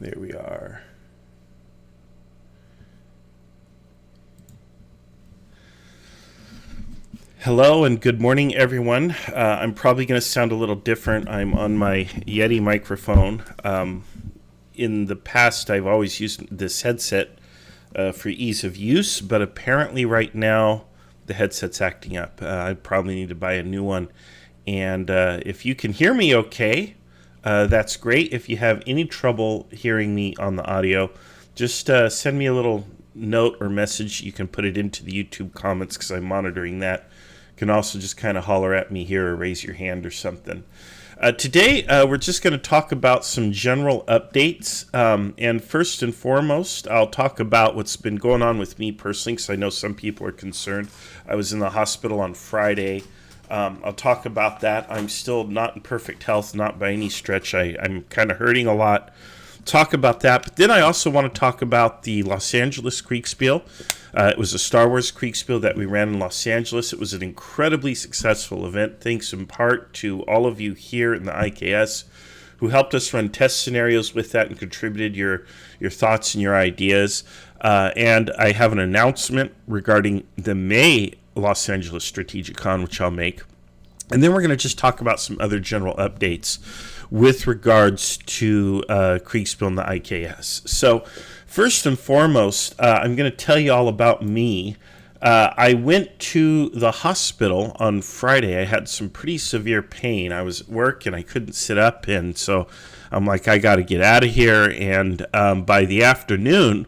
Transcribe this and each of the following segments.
There we are. Hello and good morning, everyone. I'm probably going to sound a little different. I'm on my Yeti microphone. In the past, I've always used this headset for ease of use, but apparently right now the headset's acting up. I probably need to buy a new one. And if you can hear me okay, that's great. If you have any trouble hearing me on the audio, just send me a little note or message. You can put it into the YouTube comments because I'm monitoring that. You can also just kind of holler at me here or raise your hand or something. Today, we're just going to talk about some general updates. And first and foremost, I'll talk about what's been going on with me personally, because I know some people are concerned. I was in the hospital on Friday. I'll talk about that. I'm still not in perfect health, not by any stretch. I'm kind of hurting a lot. Talk about that. But then I also want to talk about the Los Angeles Kriegsspiel. It was a Star Wars Kriegsspiel that we ran in Los Angeles. It was an incredibly successful event, thanks in part to all of you here in the IKS who helped us run test scenarios with that and contributed your thoughts and your ideas. And I have an announcement regarding the May Los Angeles Strategicon, which I'll make. And then we're going to just talk about some other general updates with regards to Kriegsspiel and the IKS. So first and foremost, I'm going to tell you all about me. I went to the hospital on Friday. I had some pretty severe pain. I was at work and I couldn't sit up, and so I'm like, I got to get out of here. And by the afternoon,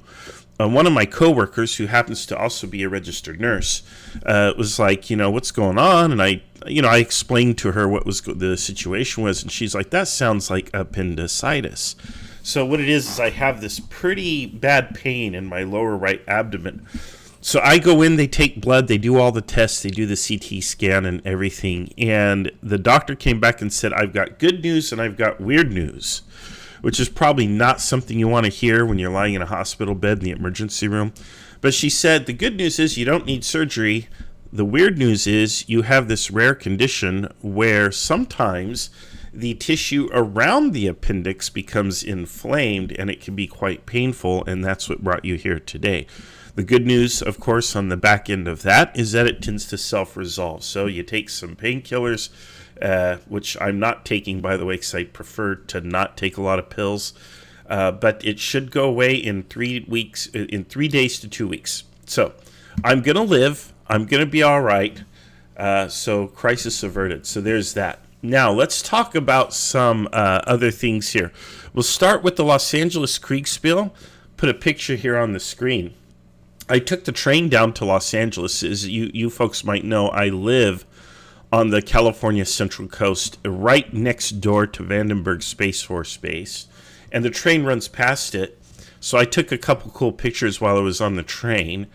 one of my coworkers, who happens to also be a registered nurse, was like, what's going on? And I explained to her what was the situation was, and she's like, that sounds like appendicitis. So what it is I have this pretty bad pain in my lower right abdomen. So I go in, they take blood, they do all the tests, they do the CT scan and everything, and the doctor came back and said, I've got good news and I've got weird news, which is probably not something you want to hear when you're lying in a hospital bed in the emergency room. But she said, the good news is you don't need surgery. The weird news is you have this rare condition where sometimes the tissue around the appendix becomes inflamed and it can be quite painful, and that's what brought you here today. The good news, of course, on the back end of that is that it tends to self-resolve. So you take some painkillers, which I'm not taking, by the way, because I prefer to not take a lot of pills. But it should go away in 3 days to 2 weeks. So I'm going to live. I'm going to be all right. So crisis averted. So there's that. Now let's talk about some other things here. We'll start with the Los Angeles Kriegsspiel. Put a picture here on the screen. I took the train down to Los Angeles. As you folks might know, I live on the California Central Coast, right next door to Vandenberg Space Force Base, and the train runs past it. So I took a couple cool pictures while I was on the train.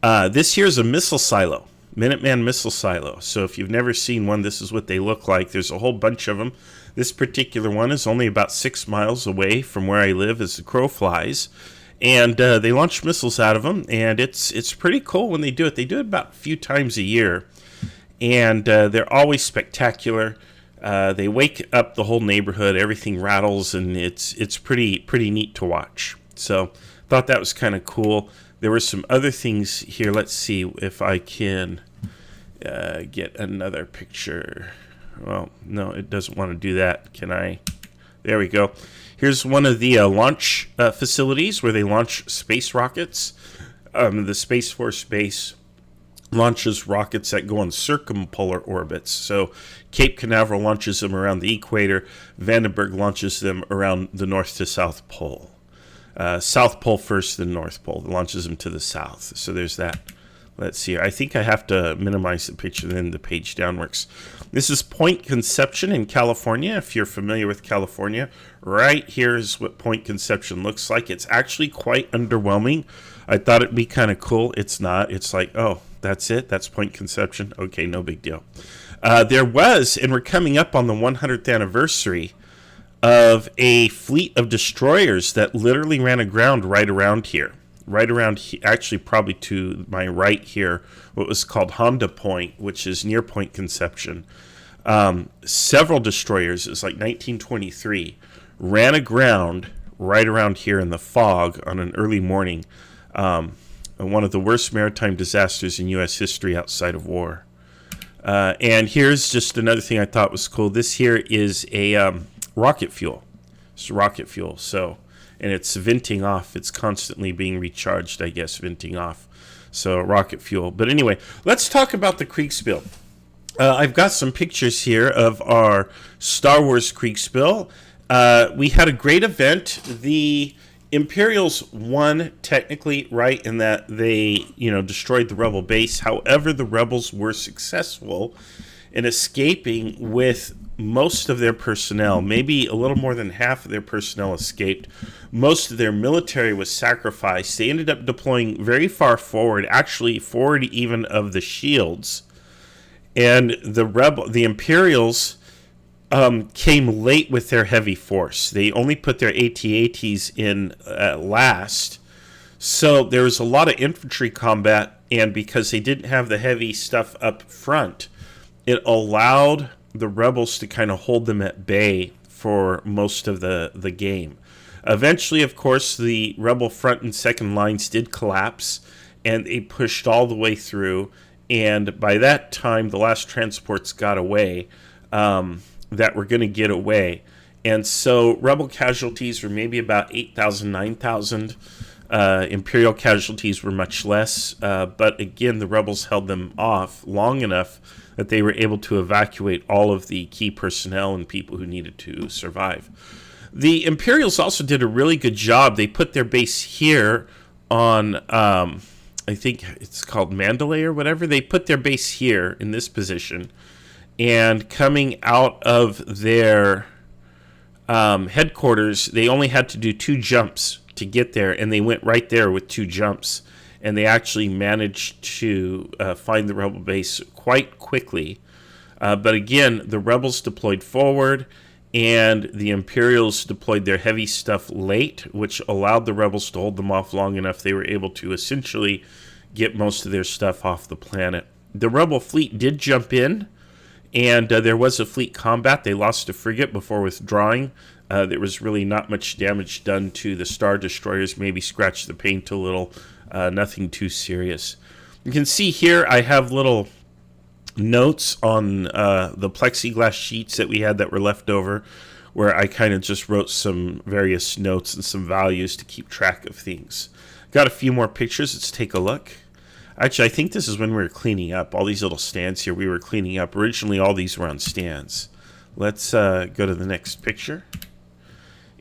This here is a missile silo, Minuteman missile silo. So if you've never seen one, this is what they look like. There's a whole bunch of them. This particular one is only about 6 miles away from where I live as the crow flies. And they launch missiles out of them, and it's pretty cool when they do it. They do it about a few times a year, and they're always spectacular. They wake up the whole neighborhood. Everything rattles, and it's pretty neat to watch. So thought that was kind of cool. There were some other things here. Let's see if I can get another picture. Well, no, it doesn't want to do that. Can I? There we go. Here's one of the launch facilities where they launch space rockets. The Space Force Base launches rockets that go on circumpolar orbits. So Cape Canaveral launches them around the equator. Vandenberg launches them around the North to South Pole. South Pole first, then North Pole. It launches them to the south. So there's that. Let's see. I think I have to minimize the picture, then the page down works. This is Point Conception in California. If you're familiar with California, right here is what Point Conception looks like. It's actually quite underwhelming. I thought it'd be kind of cool. It's not. It's like, oh, that's it? That's Point Conception? Okay, no big deal. There was, and we're coming up on the 100th anniversary of a fleet of destroyers that literally ran aground right around here. Right around, actually probably to my right here, what was called Honda Point, which is near Point Conception. Several destroyers, it's like 1923, ran aground right around here in the fog on an early morning. One of the worst maritime disasters in U.S. history outside of war. And here's just another thing I thought was cool. This here is a rocket fuel. It's rocket fuel. So, and it's venting off. It's constantly being recharged, I guess, venting off. So rocket fuel. But anyway, let's talk about the Kriegsspiel. I've got some pictures here of our Star Wars Kriegsspiel. We had a great event. The Imperials won technically, right, in that they, destroyed the rebel base. However, the rebels were successful in escaping with most of their personnel. Maybe a little more than half of their personnel escaped. Most of their military was sacrificed. They ended up deploying very far forward, actually forward even of the shields. And the Imperials came late with their heavy force. They only put their AT-ATs in last. So there was a lot of infantry combat, and because they didn't have the heavy stuff up front, it allowed the rebels to kind of hold them at bay for most of the game. Eventually, of course, the rebel front and second lines did collapse, and they pushed all the way through. And by that time, the last transports got away that were going to get away. And so rebel casualties were maybe about 8,000, 9,000. Imperial casualties were much less. But again, the rebels held them off long enough that they were able to evacuate all of the key personnel and people who needed to survive. The Imperials also did a really good job. They put their base here on, I think it's called Mandalay or whatever. They put their base here in this position. And coming out of their headquarters, they only had to do 2 jumps to get there. And they went right there with 2 jumps. And they actually managed to find the rebel base quite quickly. But again, the rebels deployed forward, and the Imperials deployed their heavy stuff late, which allowed the rebels to hold them off long enough. They were able to essentially get most of their stuff off the planet. The rebel fleet did jump in, and there was a fleet combat. They lost a frigate before withdrawing. There was really not much damage done to the Star Destroyers, maybe scratched the paint a little. Nothing too serious. You can see here I have little notes on the plexiglass sheets that we had that were left over, where I kind of just wrote some various notes and some values to keep track of things. Got a few more pictures. Let's take a look. Actually, I think this is when we were cleaning up. All these little stands here we were cleaning up. Originally, all these were on stands. Let's go to the next picture.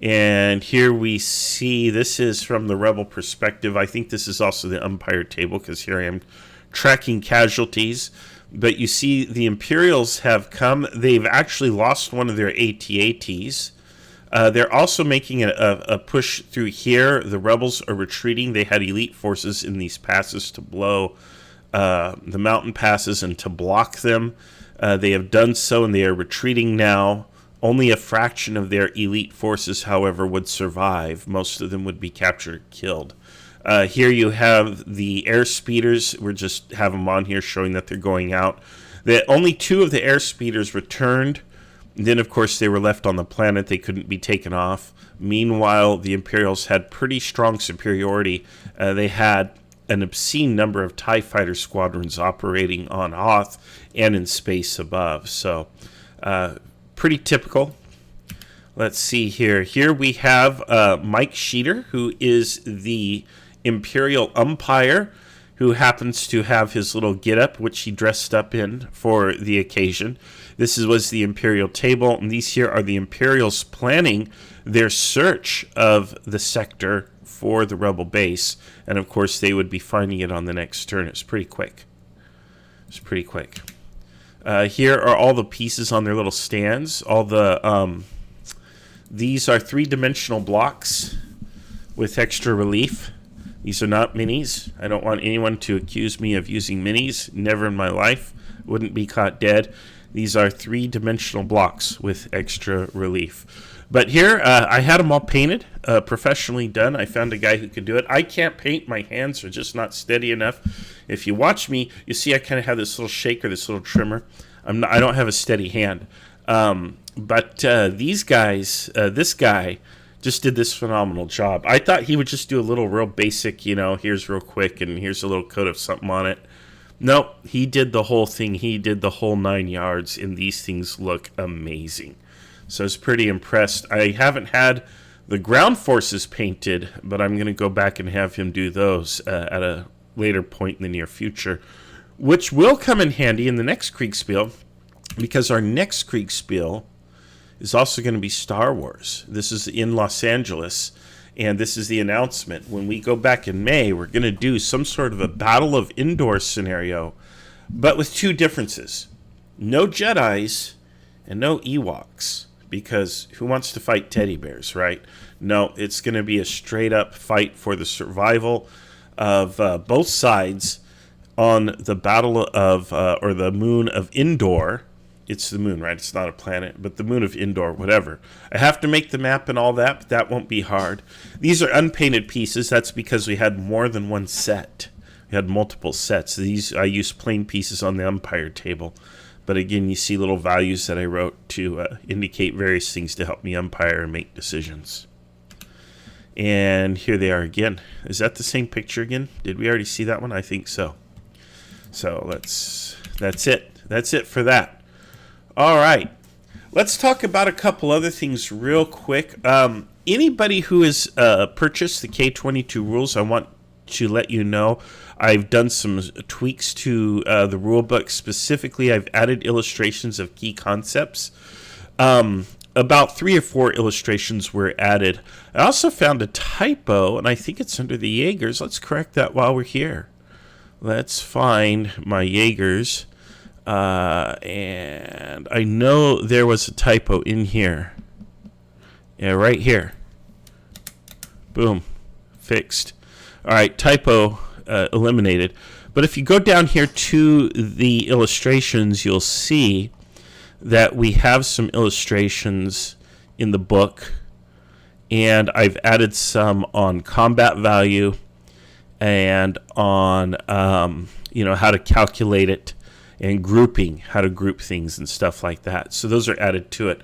And here we see, this is from the rebel perspective. I think this is also the umpire table, because here I am tracking casualties. But you see the Imperials have come. They've actually lost one of their AT-ATs. They're also making a push through here. The rebels are retreating. They had elite forces in these passes to blow the mountain passes and to block them. They have done so, and they are retreating now. Only a fraction of their elite forces, however, would survive. Most of them would be captured or killed. Here you have the air speeders. We just have them on here showing that they're going out. Only 2 of the air speeders returned. Then, of course, they were left on the planet. They couldn't be taken off. Meanwhile, the Imperials had pretty strong superiority. They had an obscene number of TIE fighter squadrons operating on Hoth and in space above. So, pretty typical. Let's see here. Here we have Mike Sheeter, who is the Imperial umpire, who happens to have his little get-up, which he dressed up in for the occasion. This was the Imperial table, and these here are the Imperials planning their search of the sector for the rebel base. And, of course, they would be finding it on the next turn. It's pretty quick. It's pretty quick. Here are all the pieces on their little stands. All the these are 3-dimensional blocks with extra relief. These are not minis. I don't want anyone to accuse me of using minis. Never in my life. Wouldn't be caught dead. These are 3-dimensional blocks with extra relief. But here, I had them all painted, professionally done. I found a guy who could do it. I can't paint. My hands are just not steady enough. If you watch me, you see I kind of have this little shaker, this little trimmer. I don't have a steady hand. But these guys, this guy just did this phenomenal job. I thought he would just do a little real basic, here's real quick and here's a little coat of something on it. Nope, he did the whole thing. He did the whole 9 yards, and these things look amazing. So I was pretty impressed. I haven't had the ground forces painted, but I'm going to go back and have him do those at a later point in the near future, which will come in handy in the next Kriegsspiel, because our next Kriegsspiel is also going to be Star Wars. This is in Los Angeles, and this is the announcement. When we go back in May, we're going to do some sort of a Battle of Endor scenario, but with two differences. No Jedis and no Ewoks, because who wants to fight teddy bears, right? No, it's going to be a straight-up fight for the survival of both sides on the Battle of, or the Moon of Endor. It's the moon, right? It's not a planet, but the moon of Endor, whatever. I have to make the map and all that, but that won't be hard. These are unpainted pieces. That's because we had more than one set. We had multiple sets. These I used plain pieces on the umpire table. But again, you see little values that I wrote to indicate various things to help me umpire and make decisions. And here they are again. Is that the same picture again? Did we already see that one? I think so. So that's it. That's it for that. All right, let's talk about a couple other things real quick. Anybody who has purchased the K22 rules, I want to let you know I've done some tweaks to the rule book. Specifically, I've added illustrations of key concepts. About 3 or 4 illustrations were added. I also found a typo, and I think it's under the Jaegers. Let's correct that while we're here. Let's find my Jaegers. And I know there was a typo in here. Yeah, right here. Boom. Fixed. All right, typo eliminated. But if you go down here to the illustrations, you'll see that we have some illustrations in the book. And I've added some on combat value and on, how to calculate it. And grouping, how to group things and stuff like that. So those are added to it.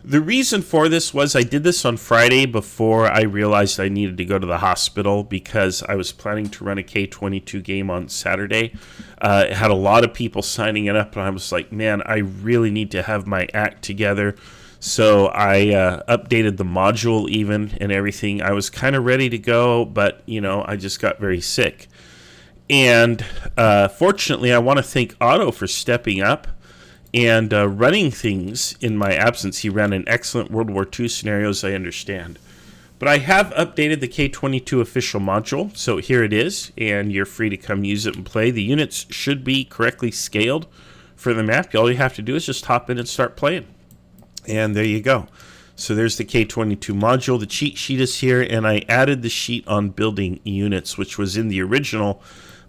The reason for this was I did this on Friday before I realized I needed to go to the hospital, because I was planning to run a K22 game on Saturday. It had a lot of people signing it up, and I was like, man, I really need to have my act together. So I updated the module even and everything. I was kind of ready to go, but, I just got very sick. And fortunately, I want to thank Otto for stepping up and running things in my absence. He ran an excellent World War II scenario, as I understand. But I have updated the K22 official module, so here it is, and you're free to come use it and play. The units should be correctly scaled for the map. All you have to do is just hop in and start playing. And there you go. So there's the K22 module. The cheat sheet is here, and I added the sheet on building units, which was in the original.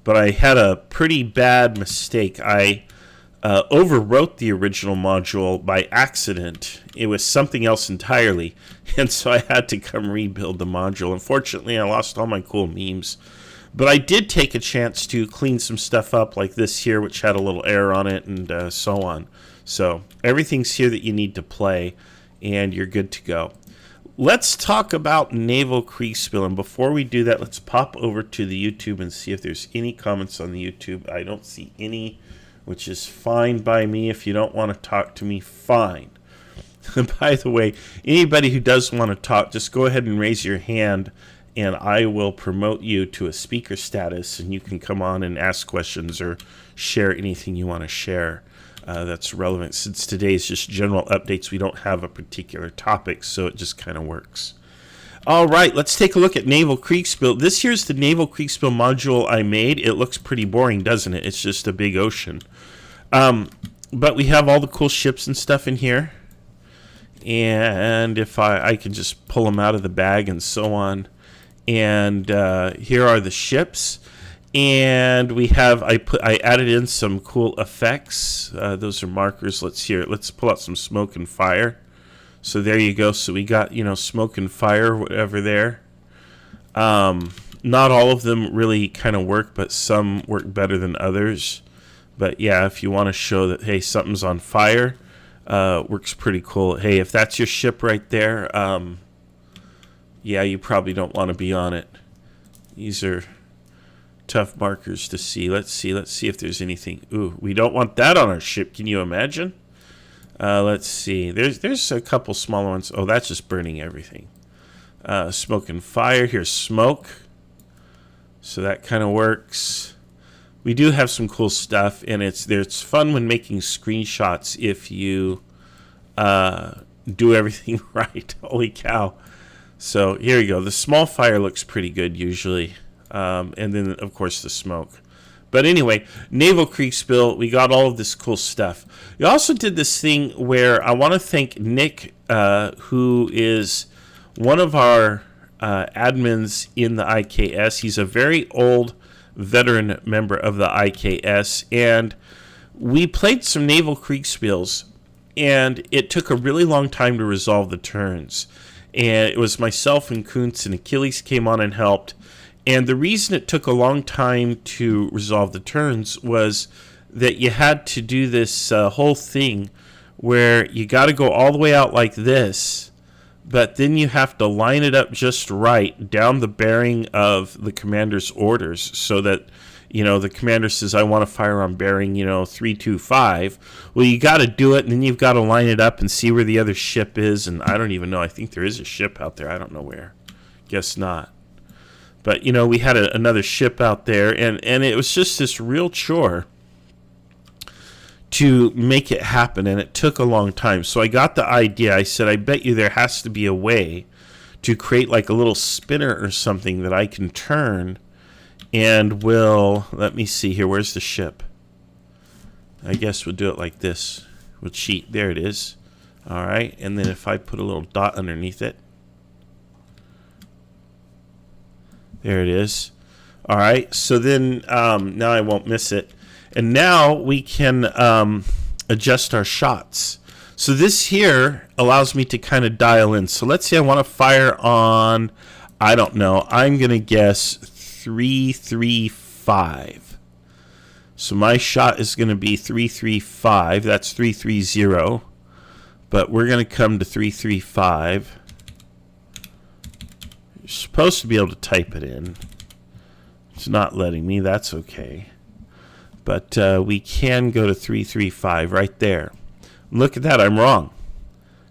But I had a pretty bad mistake. I overwrote the original module by accident. It was something else entirely, and so I had to come rebuild the module. Unfortunately, I lost all my cool memes. But I did take a chance to clean some stuff up, like this here, which had a little error on it, and so on. So everything's here that you need to play, and you're good to go. Let's talk about Naval Kriegsspiel, and before we do that, let's pop over to the YouTube and see if there's any comments on the YouTube. I don't see any, which is fine by me. If you don't want to talk to me, fine. By the way, anybody who does want to talk, just go ahead and raise your hand, and I will promote you to a speaker status, and you can come on and ask questions or share anything you want to share. That's relevant. Since today is just general updates, we don't have a particular topic, so it just kind of works. All right, let's take a look at Naval Kriegsspiel. This here's the Naval Kriegsspiel module I made. It looks pretty boring, doesn't it? It's just a big ocean. But we have all the cool ships and stuff in here. And if I can just pull them out of the bag and so on. And here are the ships. And we have, I added in some cool effects. Those are markers. Let's pull out some smoke and fire. So there you go. So we got, smoke and fire, whatever there. Not all of them really kind of work, but some work better than others. But yeah, if you want to show that, hey, something's on fire, works pretty cool. Hey, if that's your ship right there, Yeah, you probably don't want to be on it. These are tough markers to see. Let's see if there's anything. Ooh, we don't want that on our ship. Can you imagine? Let's see. There's a couple smaller ones. Oh, that's just burning everything. Smoke and fire. Here's smoke. So that kind of works. We do have some cool stuff, and it's fun when making screenshots if you do everything right. Holy cow. So here you go. The small fire looks pretty good usually. And then, of course, the smoke. But anyway, Naval Kriegsspiel, we got all of this cool stuff. We also did this thing where I want to thank Nick, who is one of our admins in the IKS. He's a very old veteran member of the IKS. And we played some Naval Kriegsspiels, and it took a really long time to resolve the turns. And it was myself and Kuntz, and Achilles came on and helped. And the reason it took a long time to resolve the turns was that you had to do this whole thing where you got to go all the way out like this, but then you have to line it up just right down the bearing of the commander's orders so that, the commander says, I want to fire on bearing, 325. Well, you got to do it, and then you've got to line it up and see where the other ship is. And I don't even know. I think there is a ship out there. I don't know where. Guess not. But, we had another ship out there, and it was just this real chore to make it happen, and it took a long time. So I got the idea. I said, I bet you there has to be a way to create like a little spinner or something that I can turn, and let me see here. Where's the ship? I guess we'll do it like this. We'll cheat. There it is. All right, and then if I put a little dot underneath it, there it is. All right, so then now I won't miss it. And now we can adjust our shots. So this here allows me to kind of dial in. So let's say I want to fire on, I don't know, I'm going to guess 335. So my shot is going to be 335. That's 330. But we're going to come to 335. You're supposed to be able to type it in. It's not letting me. That's okay. But we can go to 335 right there. Look at that. I'm wrong.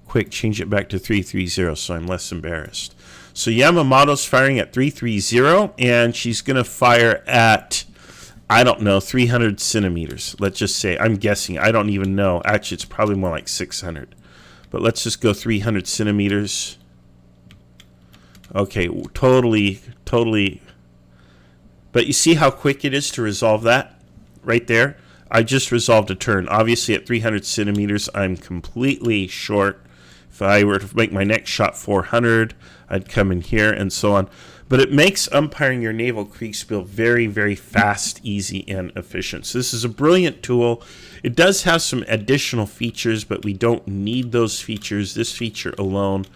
Quick, change it back to 330 so I'm less embarrassed. So Yamamoto's firing at 330, and she's going to fire at, I don't know, 300 centimeters. Let's just say. I'm guessing. I don't even know. Actually, it's probably more like 600. But let's just go 300 centimeters. Okay, totally. But you see how quick it is to resolve that? Right there. I just resolved a turn. Obviously, at 300 centimeters, I'm completely short. If I were to make my next shot 400, I'd come in here and so on. But it makes umpiring your Naval Kriegsspiel very, very fast, easy, and efficient. So this is a brilliant tool. It does have some additional features, but we don't need those features. This feature alone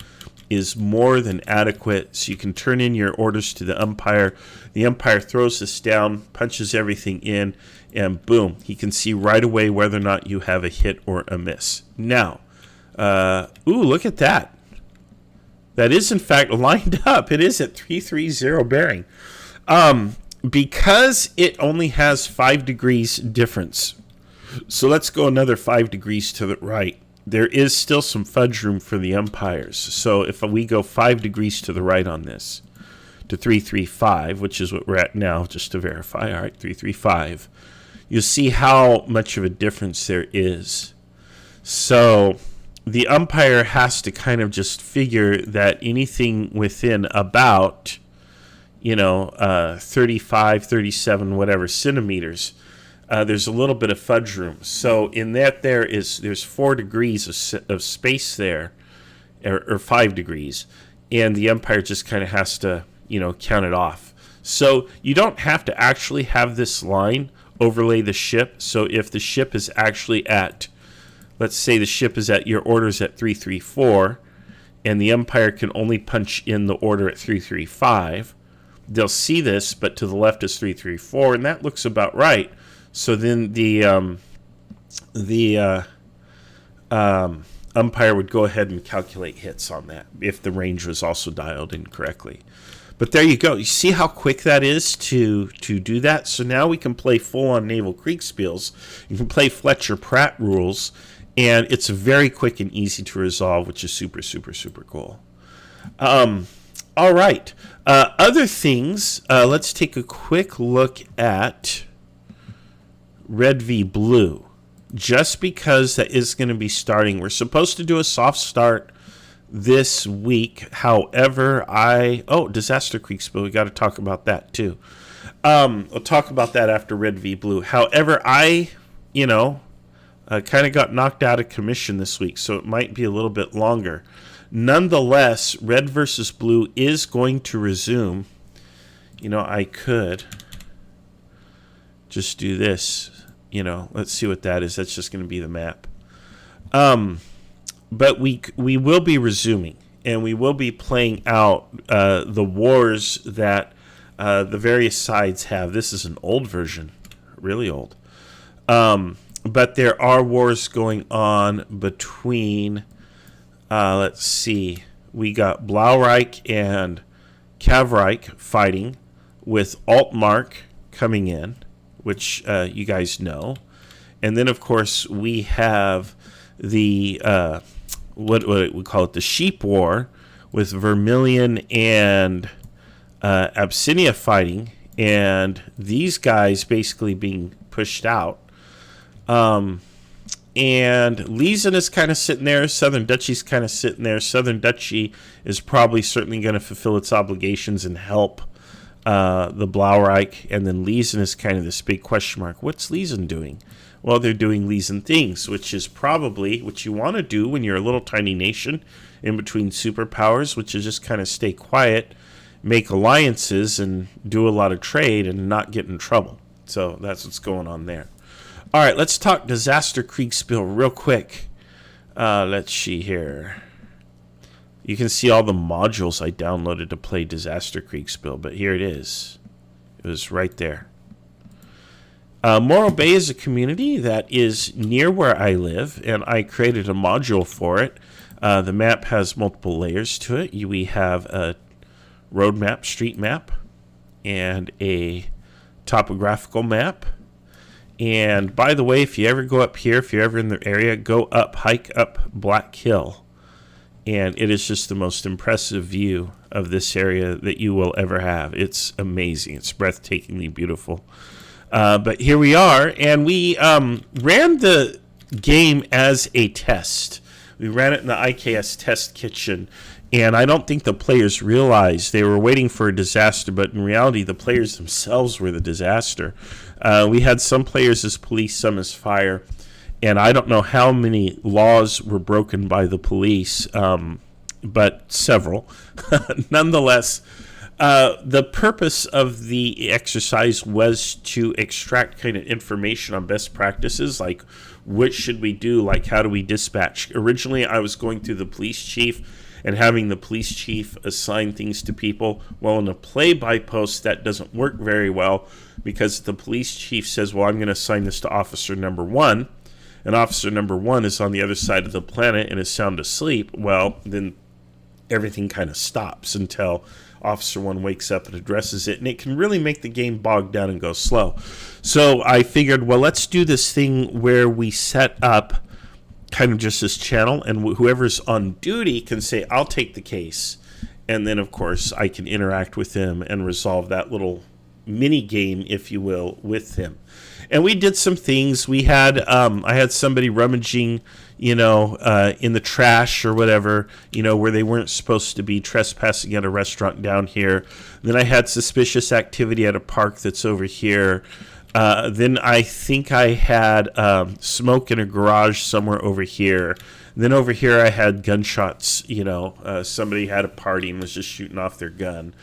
is more than adequate. So you can turn in your orders to the umpire. The umpire throws this down, punches everything in, and boom, he can see right away whether or not you have a hit or a miss. Now, ooh, look at that. That is, in fact, lined up. It is at 330 bearing. Because it only has 5 degrees difference. So let's go another 5 degrees to the right. There is still some fudge room for the umpires. So if we go 5 degrees to the right on this, to 335, which is what we're at now, just to verify. All right, 335. You'll see how much of a difference there is. So the umpire has to kind of just figure that anything within about, 35, 37, whatever centimeters, there's a little bit of fudge room. So in that there's 4 degrees of space there, or 5 degrees, and the umpire just kind of has to, count it off. So you don't have to actually have this line overlay the ship. So if the ship is actually at, let's say the ship is at, your order's at 334, and the umpire can only punch in the order at 335, they'll see this, but to the left is 334, and that looks about right. So then the umpire would go ahead and calculate hits on that if the range was also dialed in correctly. But there you go. You see how quick that is to do that? So now we can play full-on naval Kriegsspiels. You can play Fletcher Pratt rules, and it's very quick and easy to resolve, which is super, super, super cool. All right. Other things, let's take a quick look at Red v. Blue. Just because that is going to be starting. We're supposed to do a soft start this week. However, Disaster Kriegsspiel. We got to talk about that too. We'll talk about that after Red v. Blue. However, I kind of got knocked out of commission this week, so it might be a little bit longer. Nonetheless, Red versus Blue is going to resume. I could just do this. Let's see what that is. That's just going to be the map. But we will be resuming, and we will be playing out the wars that the various sides have. This is an old version, really old. But there are wars going on between, let's see, we got Blaureich and Kavreich fighting with Altmark coming in, which you guys know. And then, of course, we have the, what we call it, the Sheep War with Vermilion and Abyssinia fighting, and these guys basically being pushed out. And Liesen is kind of sitting there. Southern Duchy's kind of sitting there. Southern Duchy is probably certainly going to fulfill its obligations and help the Blaureich. And then Liesen is kind of this big question mark. What's Liesen doing? Well, they're doing Liesen things, which is probably what you want to do when you're a little tiny nation in between superpowers, which is just kind of stay quiet, make alliances, and do a lot of trade and not get in trouble. So that's what's going on there. All right, let's talk Disaster Kriegsspiel real quick. Let's see here. You can see all the modules I downloaded to play Disaster Kriegsspiel, but here it is. It was right there. Morro Bay is a community that is near where I live, and I created a module for it. The map has multiple layers to it. We have a road map, street map, and a topographical map. And by the way, if you ever go up here, if you're ever in the area, hike up Black Hill. And it is just the most impressive view of this area that you will ever have. It's amazing. It's breathtakingly beautiful. But here we are, and we ran the game as a test. We ran it in the IKS test kitchen, and I don't think the players realized they were waiting for a disaster, but in reality, the players themselves were the disaster. We had some players as police, some as fire, and I don't know how many laws were broken by the police, but several. Nonetheless, the purpose of the exercise was to extract kind of information on best practices, like what should we do, like how do we dispatch. Originally, I was going through the police chief and having the police chief assign things to people. Well, in a play-by-post, that doesn't work very well because the police chief says, well, I'm going to assign this to officer number 1, and officer number 1 is on the other side of the planet and is sound asleep. Well, then everything kind of stops until Officer 1 wakes up and addresses it, and it can really make the game bog down and go slow. So I figured, well, let's do this thing where we set up kind of just this channel, and whoever's on duty can say, I'll take the case. And then, of course, I can interact with him and resolve that little mini game, if you will, with him. And we did some things. We had I had somebody rummaging, in the trash or whatever, where they weren't supposed to be, trespassing at a restaurant down here. Then I had suspicious activity at a park that's over here. Then I think I had smoke in a garage somewhere over here. Then over here I had gunshots. Somebody had a party and was just shooting off their gun.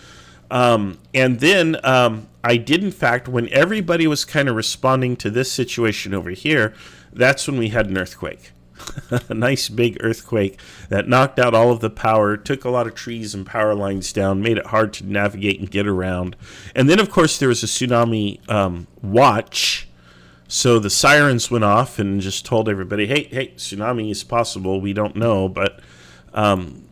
And then I did, in fact, when everybody was kind of responding to this situation over here, that's when we had an earthquake. A nice big earthquake that knocked out all of the power, took a lot of trees and power lines down, made it hard to navigate and get around. And then, of course, there was a tsunami watch So the sirens went off and just told everybody, hey, tsunami is possible. We don't know, but,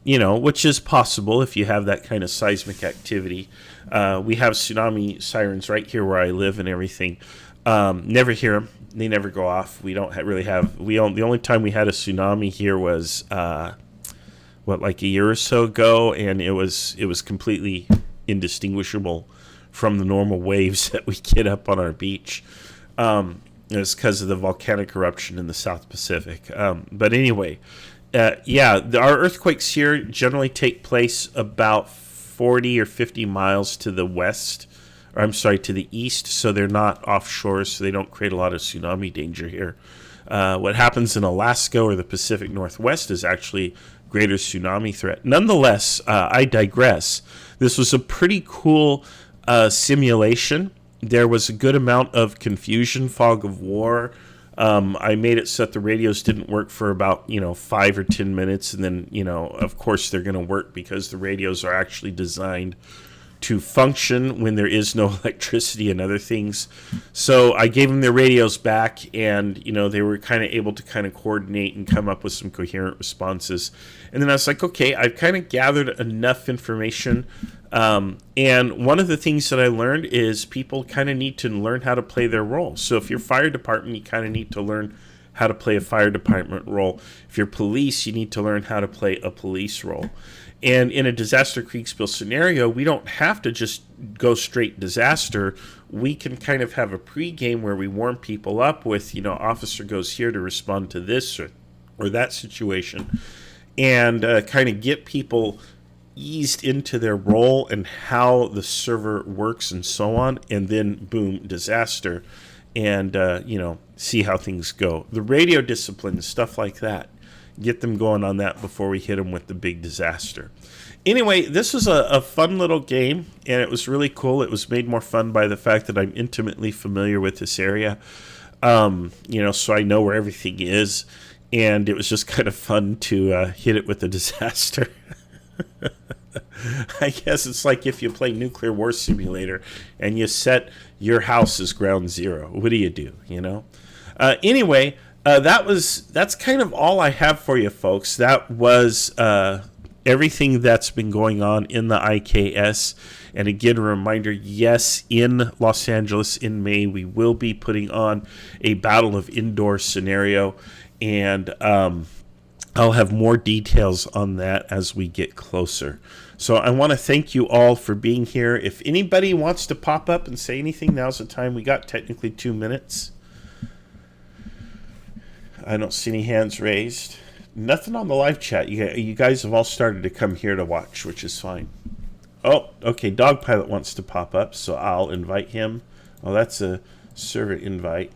which is possible if you have that kind of seismic activity. We have tsunami sirens right here where I live and everything. Never hear them. They never go off. We don't really have. The only time we had a tsunami here was like a year or so ago, and it was completely indistinguishable from the normal waves that we get up on our beach. It's because of the volcanic eruption in the South Pacific. But anyway, our earthquakes here generally take place about 40 or 50 miles to the west, or I'm sorry, to the east, so they're not offshore, so they don't create a lot of tsunami danger here. What happens in Alaska or the Pacific Northwest is actually greater tsunami threat. Nonetheless, I digress. This was a pretty cool simulation. There was a good amount of confusion, fog of war. I made it so that the radios didn't work for about 5 or 10 minutes, and then of course they're going to work because the radios are actually designed to function when there is no electricity and other things. So I gave them their radios back, and they were kind of able to kind of coordinate and come up with some coherent responses. And then I was like, okay, I've kind of gathered enough information. And one of the things that I learned is people kind of need to learn how to play their role. So if you're fire department, you kind of need to learn how to play a fire department role. If you're police, you need to learn how to play a police role. And in a disaster Kriegsspiel scenario, we don't have to just go straight disaster. We can kind of have a pregame where we warm people up with, officer goes here to respond to this or that situation, and kind of get people eased into their role and how the server works and so on, and then boom, disaster, and see how things go. The radio discipline, stuff like that. Get them going on that before we hit them with the big disaster. Anyway, this was a fun little game, and it was really cool. It was made more fun by the fact that I'm intimately familiar with this area, so I know where everything is, and it was just kind of fun to hit it with a disaster. I guess it's like if you play Nuclear War Simulator and you set your house as ground zero. What do you do, Anyway, that's kind of all I have for you, folks. That was everything that's been going on in the IKS. And again, a reminder, yes, in Los Angeles in May, we will be putting on a Battle of Indoor scenario. And I'll have more details on that as we get closer. So I want to thank you all for being here. If anybody wants to pop up and say anything, now's the time. We got technically 2 minutes. I don't see any hands raised. Nothing on the live chat. You guys have all started to come here to watch, which is fine. Oh, okay. Dog Pilot wants to pop up, so I'll invite him. Oh, that's a server invite.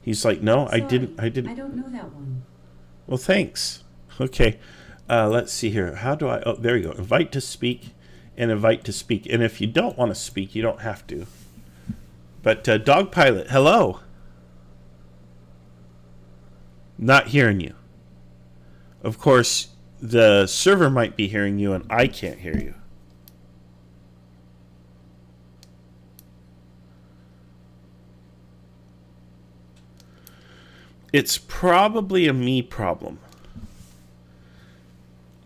He's like, no, sorry, I didn't. I don't know that one. Well, thanks. Okay. Let's see here. How do I... Oh, there you go. Invite to speak and invite to speak. And if you don't want to speak, you don't have to. But Dog Pilot, hello. Not hearing you. Of course, the server might be hearing you and I can't hear you. It's probably a me problem.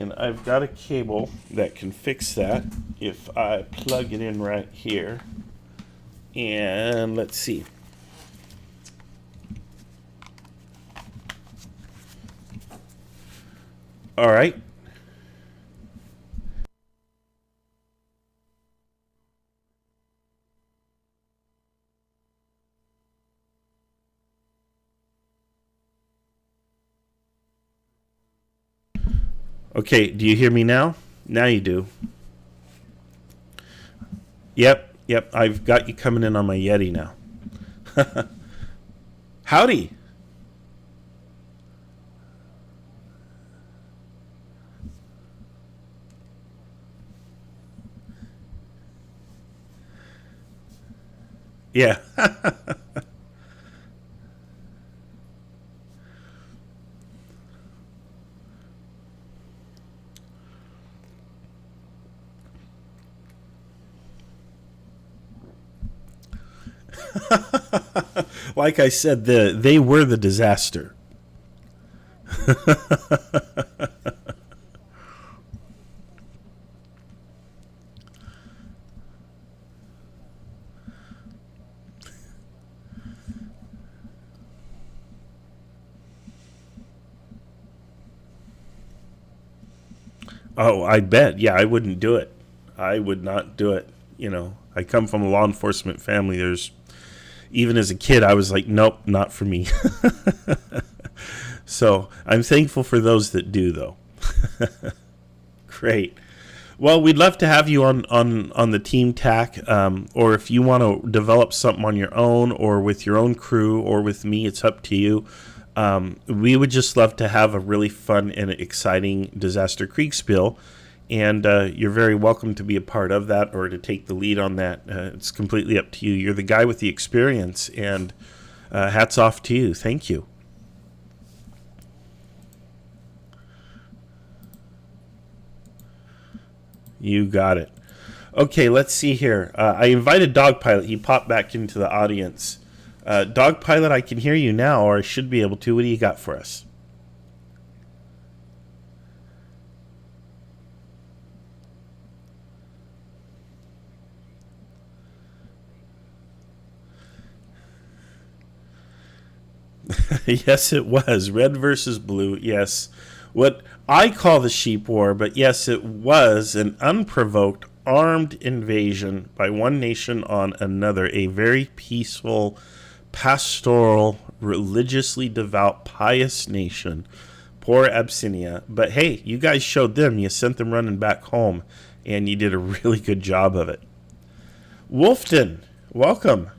And I've got a cable that can fix that if I plug it in right here. And let's see. All right. Okay, do you hear me now? Now you do. Yep, I've got you coming in on my Yeti now. Howdy. Yeah. Like I said, they were the disaster. Oh, I bet. Yeah, I wouldn't do it. I would not do it. I come from a law enforcement family. Even as a kid, I was like, nope, not for me. So I'm thankful for those that do, though. Great. Well, we'd love to have you on the team TAC, or if you want to develop something on your own or with your own crew or with me, it's up to you. We would just love to have a really fun and exciting disaster Kriegsspiel, and you're very welcome to be a part of that or to take the lead on that. It's completely up to you. You're the guy with the experience, and hats off to you. Thank you. You got it. Okay, let's see here. I invited Dog Pilot. He popped back into the audience. Dog Pilot, I can hear you now, or I should be able to. What do you got for us? Yes, it was. Red versus blue. Yes. What I call the sheep war, but yes, it was an unprovoked armed invasion by one nation on another. A very peaceful, pastoral, religiously devout, pious nation. Poor Abyssinia. But hey, you guys showed them. You sent them running back home, and you did a really good job of it. Wolfton, welcome.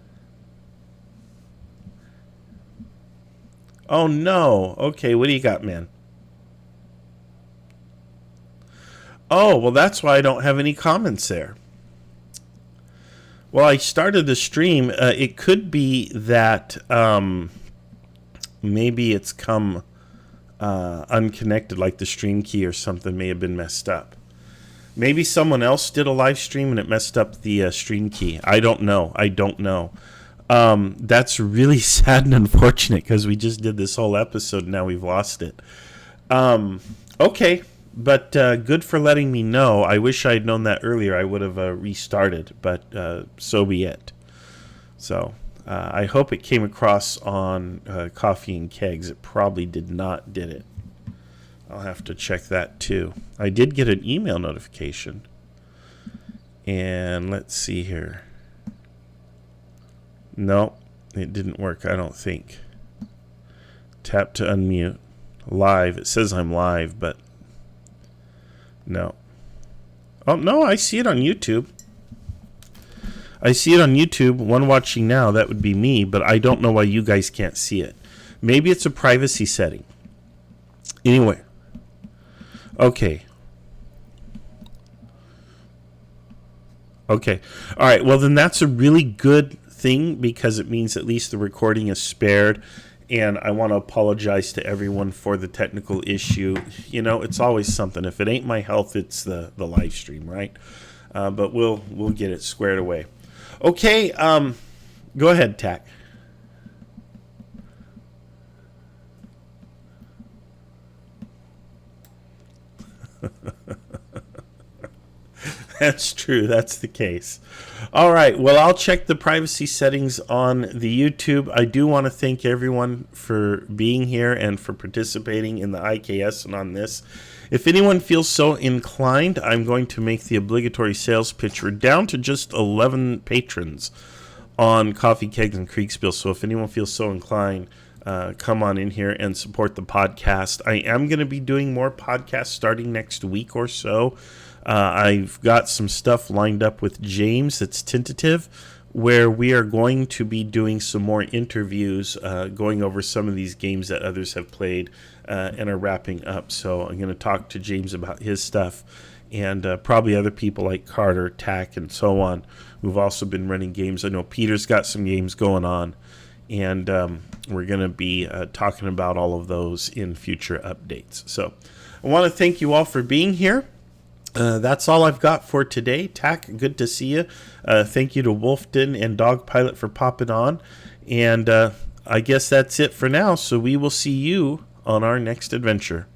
Oh no. Okay, what do you got, man? Oh, well, that's why I don't have any comments there. Well, I started the stream. It could be that maybe it's come unconnected, like the stream key or something may have been messed up. Maybe someone else did a live stream and it messed up the stream key. I don't know. That's really sad and unfortunate because we just did this whole episode and now we've lost it. Okay, but good for letting me know. I wish I had known that earlier. I would have restarted, but so be it. So I hope it came across on Coffee and Kegs. It probably did not, did it? I'll have to check that too. I did get an email notification. And let's see here. No, it didn't work, I don't think. Tap to unmute. Live. It says I'm live, but no. Oh, no, I see it on YouTube. I see it on YouTube. One watching now, that would be me, but I don't know why you guys can't see it. Maybe it's a privacy setting. Anyway. Okay. Okay. All right. Well, then that's a really good thing because it means at least the recording is spared. And I want to apologize to everyone for the technical issue. You know, it's always something. If it ain't my health, it's the live stream, right? But we'll get it squared away. Okay. Go ahead, Tack. That's true. That's the case. All right. Well, I'll check the privacy settings on the YouTube. I do want to thank everyone for being here and for participating in the IKS and on this. If anyone feels so inclined, I'm going to make the obligatory sales pitch. We're down to just 11 patrons on Coffee, Kegs, and Kriegsspiel. So if anyone feels so inclined, come on in here and support the podcast. I am going to be doing more podcasts starting next week or so. I've got some stuff lined up with James that's tentative, where we are going to be doing some more interviews, going over some of these games that others have played and are wrapping up. So I'm going to talk to James about his stuff and probably other people like Carter, Tack, and so on, who've also been running games. I know Peter's got some games going on, and we're going to be talking about all of those in future updates. So I want to thank you all for being here. That's all I've got for today. Tack, good to see you. Thank you to Wolfden and Dog Pilot for popping on. And I guess that's it for now. So we will see you on our next adventure.